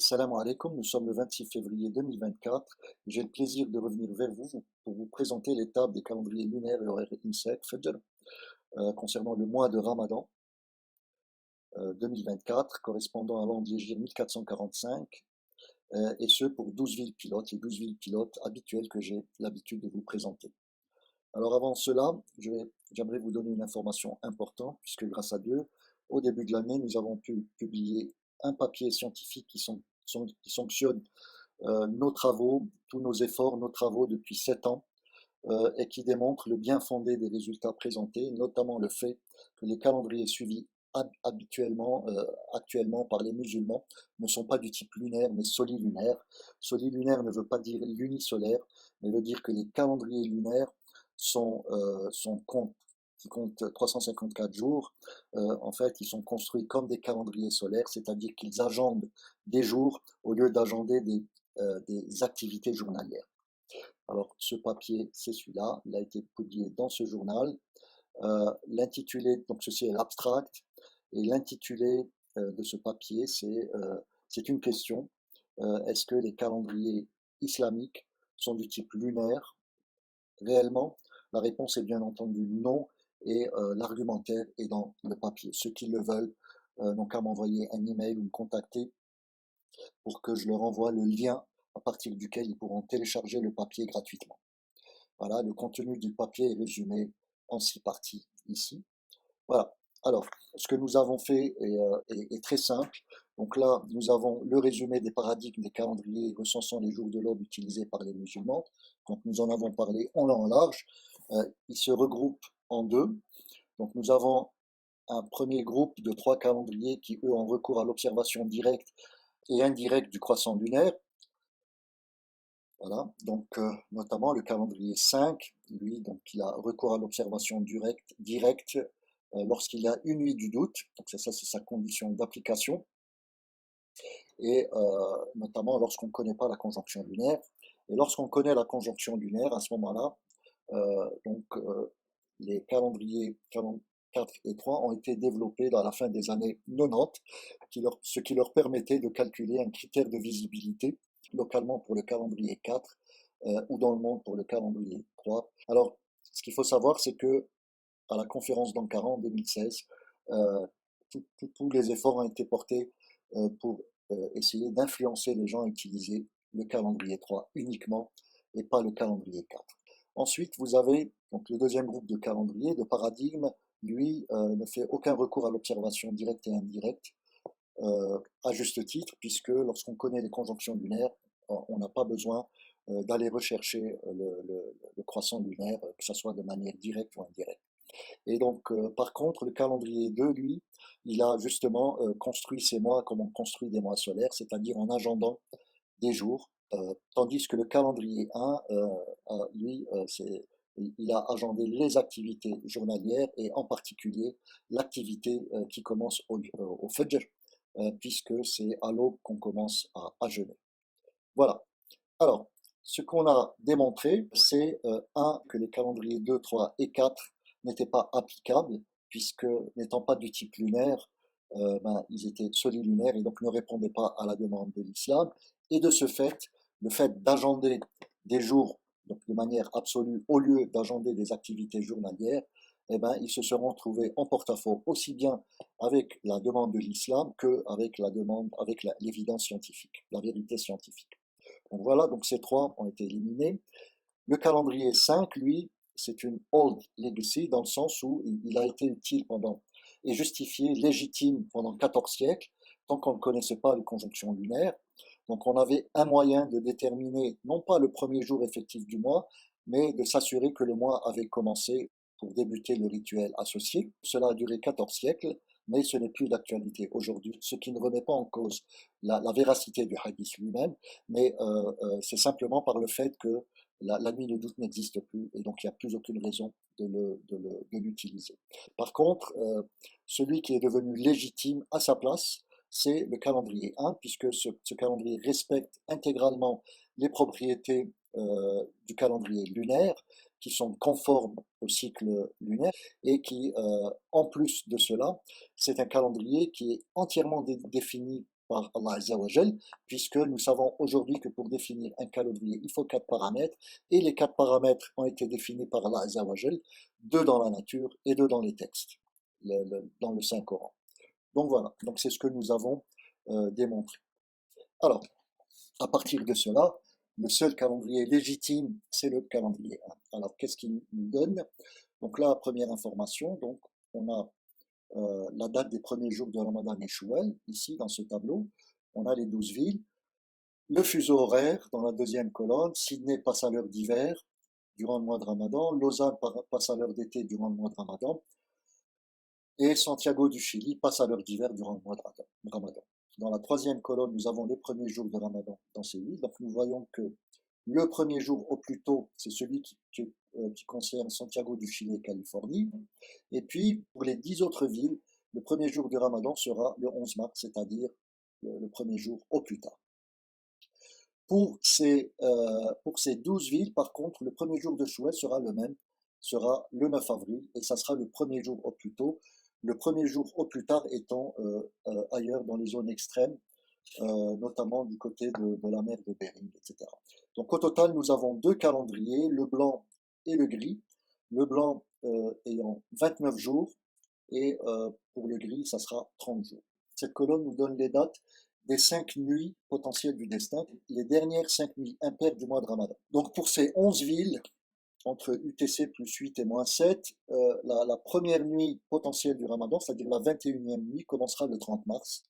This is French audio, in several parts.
Salam alaikum, nous sommes le 26 février 2024. J'ai le plaisir de revenir vers vous pour vous présenter l'étape des calendriers lunaires et horaires INSEC Fajr concernant le mois de Ramadan 2024, correspondant à l'an d'Hégire 1445, et ce pour 12 villes pilotes, les 12 villes pilotes habituelles que j'ai l'habitude de vous présenter. Alors avant cela, j'aimerais vous donner une information importante, puisque grâce à Dieu, au début de l'année, nous avons pu publier un papier scientifique qui sanctionne nos travaux, tous nos efforts, nos travaux depuis 7 ans, et qui démontrent le bien fondé des résultats présentés, notamment le fait que les calendriers suivis actuellement par les musulmans ne sont pas du type lunaire, mais solilunaire. Solilunaire ne veut pas dire lunisolaire, mais veut dire que les calendriers lunaires sont qui comptent 354 jours. En fait, ils sont construits comme des calendriers solaires, c'est-à-dire qu'ils agendent des jours au lieu d'agender des activités journalières. Alors, ce papier, c'est celui-là, il a été publié dans ce journal. L'intitulé, donc ceci est l'abstract, et l'intitulé de ce papier, c'est une question. Est-ce que les calendriers islamiques sont du type lunaire réellement? La réponse est bien entendu non, et l'argumentaire est dans le papier. Ceux qui le veulent n'ont qu'à m'envoyer un email ou me contacter pour que je leur envoie le lien à partir duquel ils pourront télécharger le papier gratuitement. Voilà, le contenu du papier est résumé en 6 parties ici. Voilà. Alors, ce que nous avons fait est très simple. Donc là, nous avons le résumé des paradigmes des calendriers recensant les jours de l'aube utilisés par les musulmans. Donc nous en avons parlé en long en large. Ils se regroupent en deux. Donc nous avons un premier groupe de 3 calendriers qui, eux, ont recours à l'observation directe et indirecte du croissant lunaire. Voilà, donc notamment le calendrier 5, lui, donc il a recours à l'observation directe lorsqu'il y a une nuit du doute, donc c'est ça, c'est sa condition d'application, et notamment lorsqu'on ne connaît pas la conjonction lunaire. Et lorsqu'on connaît la conjonction lunaire, à ce moment-là, les calendriers 4 et 3 ont été développés dans la fin des années 90, ce qui leur permettait de calculer un critère de visibilité localement pour le calendrier 4 ou dans le monde pour le calendrier 3. Alors, ce qu'il faut savoir, c'est que à la conférence d'Ankara en 2016, euh, tous les efforts ont été portés pour essayer d'influencer les gens à utiliser le calendrier 3 uniquement et pas le calendrier 4. Ensuite, vous avez donc le deuxième groupe de calendrier, de paradigme, lui ne fait aucun recours à l'observation directe et indirecte, à juste titre, puisque lorsqu'on connaît les conjonctions lunaires, on n'a pas besoin d'aller rechercher le croissant lunaire, que ce soit de manière directe ou indirecte. Et donc, par contre, le calendrier 2, lui, il a justement construit ses mois comme on construit des mois solaires, c'est-à-dire en agendant des jours, tandis que le calendrier 1, lui, il a agendé les activités journalières et en particulier l'activité qui commence au Fajr, puisque c'est à l'aube qu'on commence à jeûner. Voilà. Alors, ce qu'on a démontré, c'est que les calendriers 2, 3 et 4 n'étaient pas applicables, puisque n'étant pas du type lunaire, ils étaient solilunaires et donc ne répondaient pas à la demande de l'islam. Et de ce fait, le fait d'agender des jours donc de manière absolue au lieu d'agender des activités journalières, ils se seront trouvés en porte-à-faux aussi bien avec la demande de l'islam qu'avec avec l'évidence scientifique, la vérité scientifique. Donc voilà, donc ces trois ont été éliminés. Le calendrier 5, lui, c'est une old legacy dans le sens où il a été utile pendant et justifié, légitime pendant 14 siècles, tant qu'on ne connaissait pas les conjonctions lunaires. Donc on avait un moyen de déterminer non pas le premier jour effectif du mois, mais de s'assurer que le mois avait commencé pour débuter le rituel associé. Cela a duré 14 siècles, mais ce n'est plus d'actualité aujourd'hui, ce qui ne remet pas en cause la véracité du hadith lui-même, mais c'est simplement par le fait que la nuit de doute n'existe plus et donc il n'y a plus aucune raison de l'utiliser. Par contre, celui qui est devenu légitime à sa place, c'est le calendrier 1, puisque ce calendrier respecte intégralement les propriétés du calendrier lunaire, qui sont conformes au cycle lunaire, et qui, en plus de cela, c'est un calendrier qui est entièrement défini par Allah Azza wa Jal, puisque nous savons aujourd'hui que pour définir un calendrier, il faut 4 paramètres, et les 4 paramètres ont été définis par Allah Azza wa Jal, 2 dans la nature et 2 dans les textes, dans le Saint-Coran. Donc voilà, donc c'est ce que nous avons démontré. Alors, à partir de cela, le seul calendrier légitime, c'est le calendrier 1. Alors, qu'est-ce qu'il nous donne? Donc là, première information, donc on a la date des premiers jours de Ramadan et Shawwal, ici dans ce tableau. On a les 12 villes. Le fuseau horaire dans la deuxième colonne. Sydney passe à l'heure d'hiver durant le mois de Ramadan. Lausanne passe à l'heure d'été durant le mois de Ramadan. Et Santiago du Chili passe à l'heure d'hiver durant le mois de Ramadan. Dans la troisième colonne, nous avons les premiers jours de Ramadan dans ces villes. Donc nous voyons que le premier jour au plus tôt, c'est celui qui concerne Santiago du Chili et Californie. Et puis, pour les 10 autres villes, le premier jour du Ramadan sera le 11 mars, c'est-à-dire le premier jour au plus tard. Pour ces 12 villes, par contre, le premier jour de Shawwal sera le même, sera le 9 avril, et ça sera le premier jour au plus tôt, le premier jour au plus tard étant ailleurs dans les zones extrêmes, notamment du côté de la mer de Bering, etc. Donc au total, nous avons 2 calendriers, le blanc et le gris, le blanc ayant 29 jours, et pour le gris, ça sera 30 jours. Cette colonne nous donne les dates des 5 nuits potentielles du destin, les dernières 5 nuits impaires du mois de Ramadan. Donc pour ces 11 villes, entre UTC plus 8 et moins 7, la première nuit potentielle du Ramadan, c'est-à-dire la 21e nuit, commencera le 30 mars.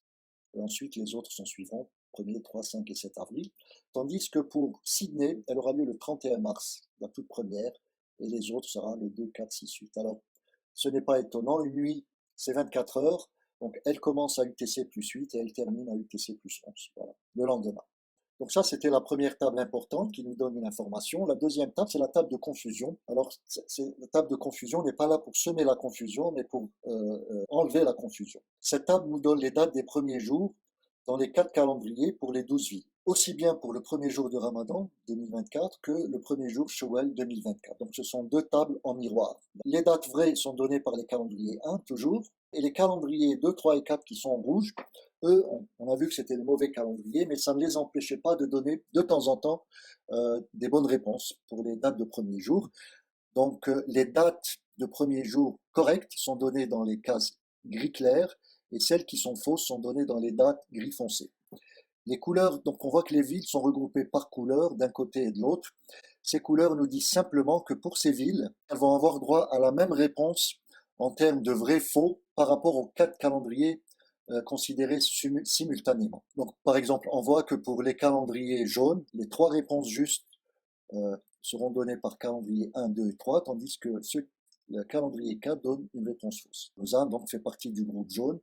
Et ensuite, les autres s'en suivront, 1er, 3, 5 et 7 avril. Tandis que pour Sydney, elle aura lieu le 31 mars, la toute première, et les autres seront le 2, 4, 6, 8. Alors, ce n'est pas étonnant, une nuit, c'est 24 heures, donc elle commence à UTC plus 8 et elle termine à UTC plus 11, voilà, le lendemain. Donc ça, c'était la première table importante qui nous donne une information. La deuxième table, c'est la table de confusion. Alors, la table de confusion n'est pas là pour semer la confusion, mais pour enlever la confusion. Cette table nous donne les dates des premiers jours dans les 4 calendriers pour les 12 villes. Aussi bien pour le premier jour de Ramadan 2024 que le premier jour Shawwal 2024. Donc ce sont 2 tables en miroir. Les dates vraies sont données par les calendriers 1, toujours, et les calendriers 2, 3 et 4 qui sont en rouge, eux, on a vu que c'était le mauvais calendrier, mais ça ne les empêchait pas de donner de temps en temps des bonnes réponses pour les dates de premier jour. Donc les dates de premier jour correctes sont données dans les cases gris clair, et celles qui sont fausses sont données dans les dates gris foncé. Les couleurs, donc on voit que les villes sont regroupées par couleur d'un côté et de l'autre. Ces couleurs nous disent simplement que pour ces villes, elles vont avoir droit à la même réponse en termes de vrai-faux par rapport aux 4 calendriers considérés simultanément. Donc par exemple, on voit que pour les calendriers jaunes, les 3 réponses justes seront données par calendrier 1, 2 et 3, tandis que le calendrier 4 donne une réponse fausse. Lausanne donc fait partie du groupe jaune.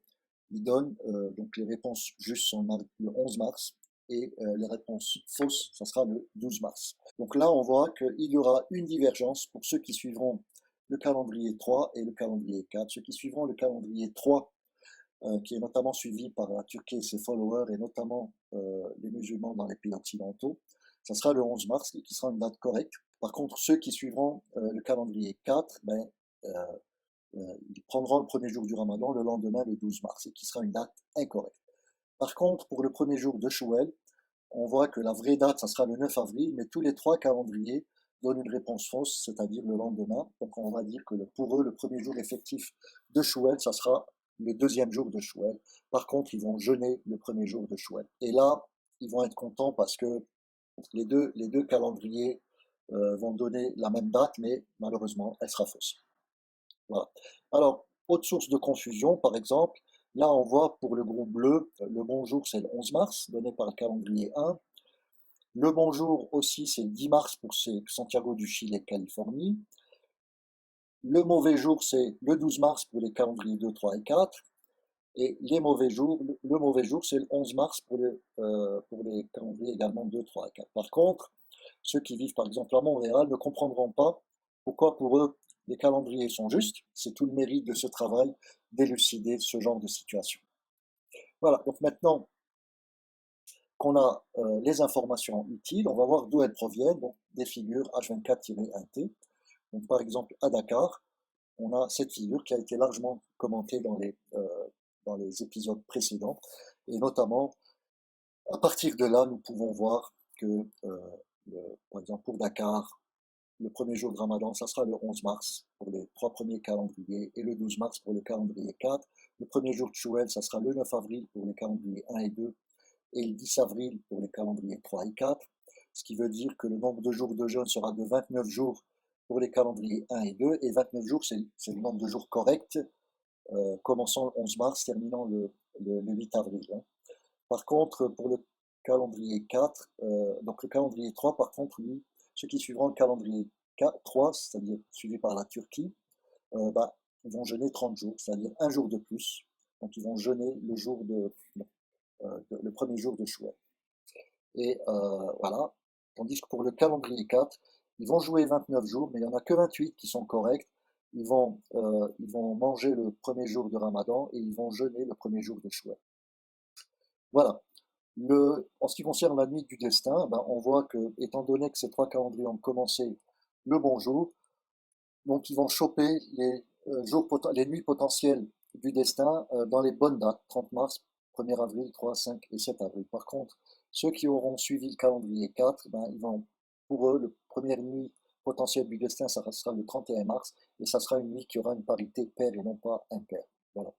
Il donne donc les réponses justes sont le 11 mars et les réponses fausses, ça sera le 12 mars. Donc là, on voit qu'il y aura une divergence pour ceux qui suivront le calendrier 3 et le calendrier 4. Ceux qui suivront le calendrier 3, qui est notamment suivi par la Turquie et ses followers, et notamment les musulmans dans les pays occidentaux, ça sera le 11 mars, qui sera une date correcte. Par contre, ceux qui suivront le calendrier 4, ils prendront le premier jour du Ramadan le lendemain, le 12 mars, et qui sera une date incorrecte. Par contre, pour le premier jour de Shawwal, on voit que la vraie date, ça sera le 9 avril, mais tous les 3 calendriers donnent une réponse fausse, c'est-à-dire le lendemain. Donc on va dire que pour eux, le premier jour effectif de Shawwal, ça sera le deuxième jour de Shawwal. Par contre, ils vont jeûner le premier jour de Shawwal. Et là, ils vont être contents parce que les deux calendriers vont donner la même date, mais malheureusement, elle sera fausse. Voilà. Alors, autre source de confusion, par exemple, là on voit pour le groupe bleu, le bon jour c'est le 11 mars, donné par le calendrier 1. Le bon jour aussi c'est le 10 mars pour Santiago du Chili et Californie. Le mauvais jour c'est le 12 mars pour les calendriers 2, 3 et 4. Et le mauvais jour c'est le 11 mars pour les calendriers également 2, 3 et 4. Par contre, ceux qui vivent par exemple à Montréal ne comprendront pas pourquoi pour eux les calendriers sont justes. C'est tout le mérite de ce travail d'élucider ce genre de situation. Voilà, donc maintenant qu'on a les informations utiles, on va voir d'où elles proviennent, donc des figures H24-1T. Donc par exemple à Dakar, on a cette figure qui a été largement commentée dans les épisodes précédents, et notamment À partir de là, nous pouvons voir que, par exemple, pour Dakar, le premier jour de Ramadan, ça sera le 11 mars pour les trois premiers calendriers et le 12 mars pour le calendrier 4. Le premier jour de Chouel, ça sera le 9 avril pour les calendriers 1 et 2 et le 10 avril pour les calendriers 3 et 4, ce qui veut dire que le nombre de jours de jeûne sera de 29 jours pour les calendriers 1 et 2, et 29 jours, c'est le nombre de jours correct, commençant le 11 mars, terminant le 8 avril. Hein. Par contre, pour le calendrier 4, donc le calendrier 3, par contre, lui, ceux qui suivront le calendrier 4, 3, c'est-à-dire suivi par la Turquie, bah, ils vont jeûner 30 jours, c'est-à-dire un jour de plus. Donc ils vont jeûner le premier jour de Chouette. Et voilà. Tandis que pour le calendrier 4, ils vont jouer 29 jours, mais il n'y en a que 28 qui sont corrects. Ils vont manger le premier jour de Ramadan et ils vont jeûner le premier jour de Chouette. Voilà. En ce qui concerne la nuit du destin, ben, on voit que, étant donné que ces trois calendriers ont commencé le bon jour, donc ils vont choper les nuits potentielles du destin dans les bonnes dates, 30 mars, 1er avril, 3, 5 et 7 avril. Par contre, ceux qui auront suivi le calendrier 4, ben, pour eux, la première nuit potentielle du destin, ça sera le 31 mars, et ça sera une nuit qui aura une parité pair et non pas impair. Voilà.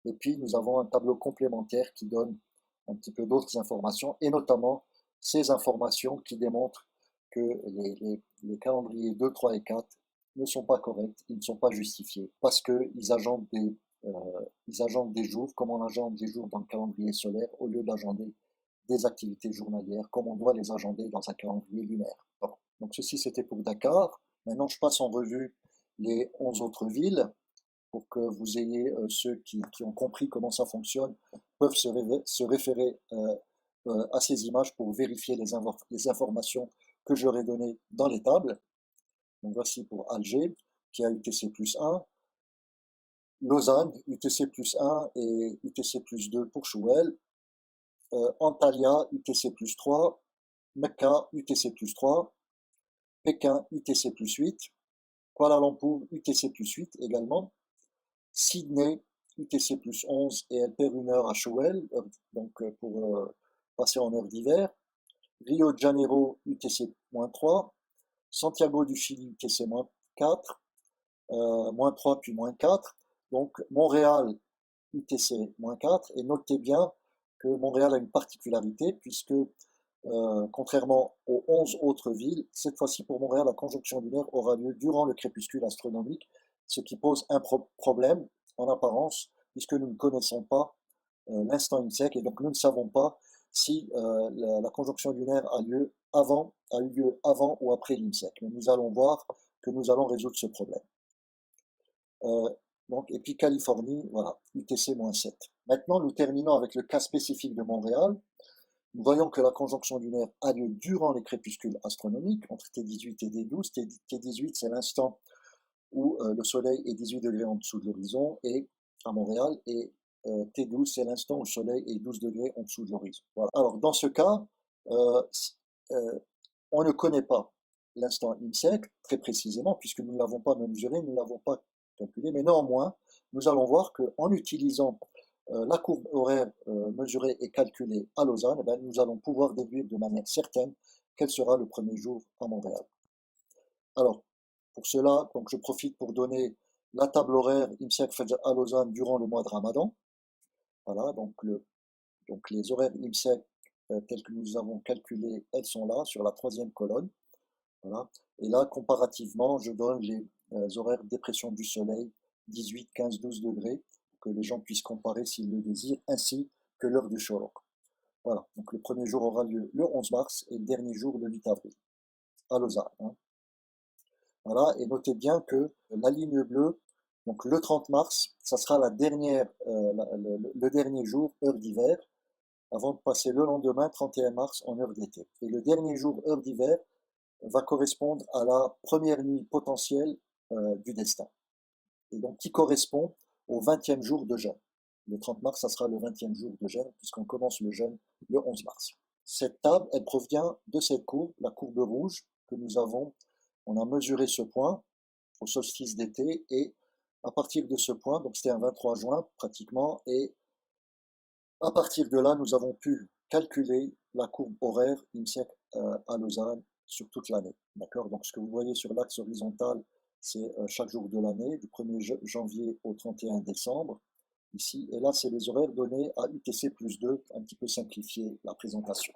Et puis, nous avons un tableau complémentaire qui donne un petit peu d'autres informations, et notamment ces informations qui démontrent que les calendriers 2, 3 et 4 ne sont pas corrects, ils ne sont pas justifiés, parce qu'ils agendent des jours, comme on agende des jours dans le calendrier solaire, au lieu d'agender des activités journalières, comme on doit les agender dans un calendrier lunaire. Bon. Donc ceci, c'était pour Dakar. Maintenant, je passe en revue les 11 autres villes pour que vous ayez, ceux qui ont compris comment ça fonctionne, peuvent se référer à ces images pour vérifier les informations que j'aurais données dans les tables. Donc voici pour Alger, qui a UTC plus 1, Lausanne, UTC plus 1 et UTC plus 2 pour Chouel, Antalya, UTC plus 3, Mecca, UTC plus 3, Pékin, UTC plus 8, Kuala Lumpur, UTC plus 8 également, Sydney, UTC plus 11 et elle perd une heure à Chouel, donc pour passer en heure d'hiver. Rio de Janeiro, UTC moins 3. Santiago du Chili, UTC moins 4. Moins 3 puis moins 4. Donc Montréal, UTC moins 4. Et notez bien que Montréal a une particularité puisque contrairement aux 11 autres villes, cette fois-ci pour Montréal, la conjonction lunaire aura lieu durant le crépuscule astronomique, ce qui pose un problème en apparence, puisque nous ne connaissons pas l'instant IMSEC, et donc nous ne savons pas si la conjonction lunaire a eu lieu avant ou après l'IMSEC. Mais nous allons voir que nous allons résoudre ce problème. Euh, et puis Californie, voilà, UTC-7. Maintenant, nous terminons avec le cas spécifique de Montréal. Nous voyons que la conjonction lunaire a lieu durant les crépuscules astronomiques, entre T18 et D12. T18, c'est l'instant où le Soleil est 18 degrés en dessous de l'horizon et à Montréal, et T12, c'est l'instant où le Soleil est 12 degrés en dessous de l'horizon. Voilà. Alors, dans ce cas, euh, euh, on ne connaît pas l'instant IMSEC très précisément, puisque nous ne l'avons pas mesuré, nous ne l'avons pas calculé, mais néanmoins, nous allons voir qu'en utilisant la courbe horaire mesurée et calculée à Lausanne, eh nous allons pouvoir déduire de manière certaine quel sera le premier jour à Montréal. Alors, pour cela, donc, je profite pour donner la table horaire IMSEC à Lausanne durant le mois de Ramadan. Voilà, donc les horaires IMSEC tels que nous avons calculés, elles sont là, sur la troisième colonne. Voilà. Et là, comparativement, je donne les horaires de dépression du soleil, 18, 15, 12 degrés, pour que les gens puissent comparer s'ils le désirent, ainsi que l'heure du shorok. Voilà, donc le premier jour aura lieu le 11 mars et le dernier jour le 8 avril, à Lausanne. Hein. Voilà, et notez bien que la ligne bleue, donc le 30 mars, ça sera le dernier jour, heure d'hiver, avant de passer le lendemain, 31 mars, en heure d'été. Et le dernier jour, heure d'hiver, va correspondre à la première nuit potentielle du destin. Et donc qui correspond au 20e jour de jeûne. Le 30 mars, ça sera le 20e jour de jeûne, puisqu'on commence le jeûne le 11 mars. Cette table, elle provient de cette courbe, la courbe rouge, que nous avons. On a mesuré ce point au solstice d'été, et à partir de ce point, donc c'était un 23 juin pratiquement, et à partir de là, nous avons pu calculer la courbe horaire IMSEC à Lausanne sur toute l'année. D'accord? Donc ce que vous voyez sur l'axe horizontal, c'est chaque jour de l'année, du 1er janvier au 31 décembre, ici. Et là, c'est les horaires donnés à UTC plus 2, un petit peu simplifié la présentation.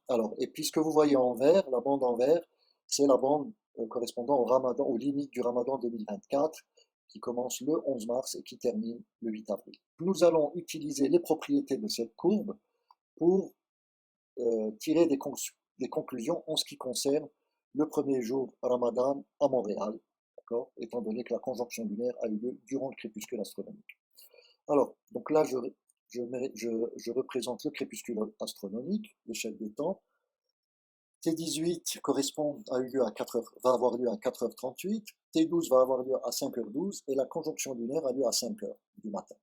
Alors, et puis ce que vous voyez en vert, la bande en vert, c'est la bande correspondant au Ramadan, aux limites du Ramadan 2024, qui commence le 11 mars et qui termine le 8 avril. Nous allons utiliser les propriétés de cette courbe pour tirer des conclusions en ce qui concerne le premier jour Ramadan à Montréal, d'accord, étant donné que la conjonction lunaire a eu lieu durant le crépuscule astronomique. Alors, donc là, je représente le crépuscule astronomique, l'échelle de temps. T18 correspond à eu lieu à 4 heures, va avoir lieu à 4h38, T12 va avoir lieu à 5h12 et la conjonction lunaire a lieu à 5h du matin.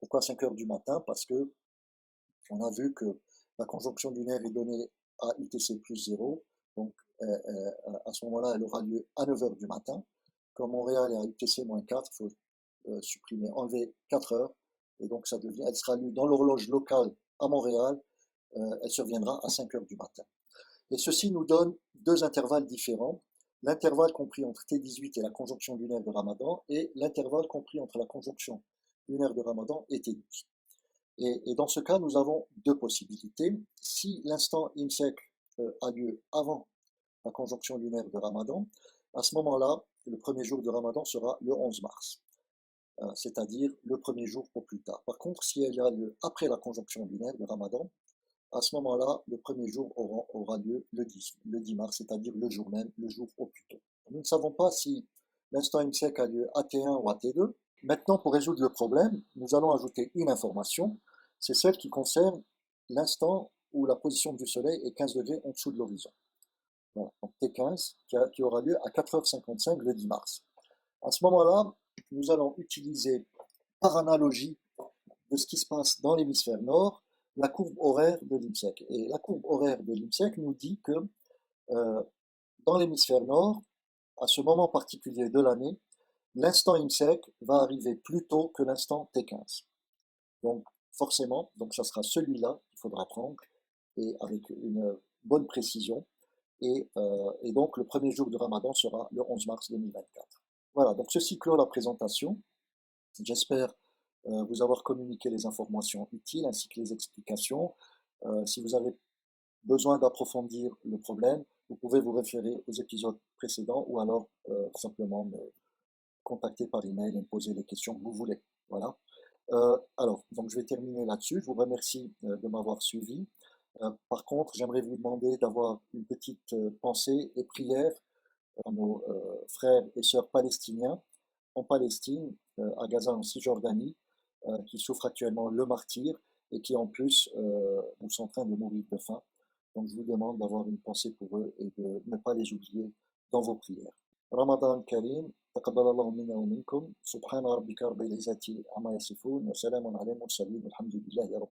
Pourquoi 5h du matin? Parce que on a vu que la conjonction lunaire est donnée à UTC plus 0, donc à ce moment-là, elle aura lieu à 9h du matin. Comme Montréal est à UTC moins 4, il faut supprimer, enlever 4 heures, et donc ça devient, elle sera lue dans l'horloge locale à Montréal, elle surviendra à 5h du matin. Et ceci nous donne deux intervalles différents, l'intervalle compris entre T18 et la conjonction lunaire de Ramadan, et l'intervalle compris entre la conjonction lunaire de Ramadan et T12. Et dans ce cas, nous avons deux possibilités. Si l'instant IMSEC a lieu avant la conjonction lunaire de Ramadan, à ce moment-là, le premier jour de Ramadan sera le 11 mars, c'est-à-dire le premier jour au plus tard. Par contre, si elle a lieu après la conjonction lunaire de Ramadan, à ce moment-là, le premier jour aura lieu le 10 mars, c'est-à-dire le jour même, le jour au plus tôt. Nous ne savons pas si l'instant IMSEC a lieu à T1 ou à T2. Maintenant, pour résoudre le problème, nous allons ajouter une information, c'est celle qui concerne l'instant où la position du Soleil est 15 degrés en dessous de l'horizon. Voilà, donc T15 qui aura lieu à 4h55 le 10 mars. À ce moment-là, nous allons utiliser, par analogie de ce qui se passe dans l'hémisphère nord, la courbe horaire de l'IMSEC. Et la courbe horaire de l'IMSEC nous dit que dans l'hémisphère nord, à ce moment particulier de l'année, l'instant IMSEC va arriver plus tôt que l'instant T15. Donc forcément, donc ça sera celui-là qu'il faudra prendre, et avec une bonne précision. Et donc le premier jour de Ramadan sera le 11 mars 2024. Voilà, donc ceci clôt la présentation. J'espère vous avoir communiqué les informations utiles ainsi que les explications. Si vous avez besoin d'approfondir le problème, vous pouvez vous référer aux épisodes précédents ou alors simplement me contacter par email et me poser les questions que vous voulez. Voilà. Alors, donc je vais terminer là-dessus. Je vous remercie de m'avoir suivi. Par contre, j'aimerais vous demander d'avoir une petite pensée et prière à nos frères et sœurs palestiniens en Palestine, à Gaza en Cisjordanie, qui souffrent actuellement le martyre et qui en plus sont en train de mourir de faim. Donc je vous demande d'avoir une pensée pour eux et de ne pas les oublier dans vos prières. Ramadan Karim, تقبل الله منا ومنكم سبحان ربك رب العزة عما يصفون وسلام على المرسلين والحمد لله رب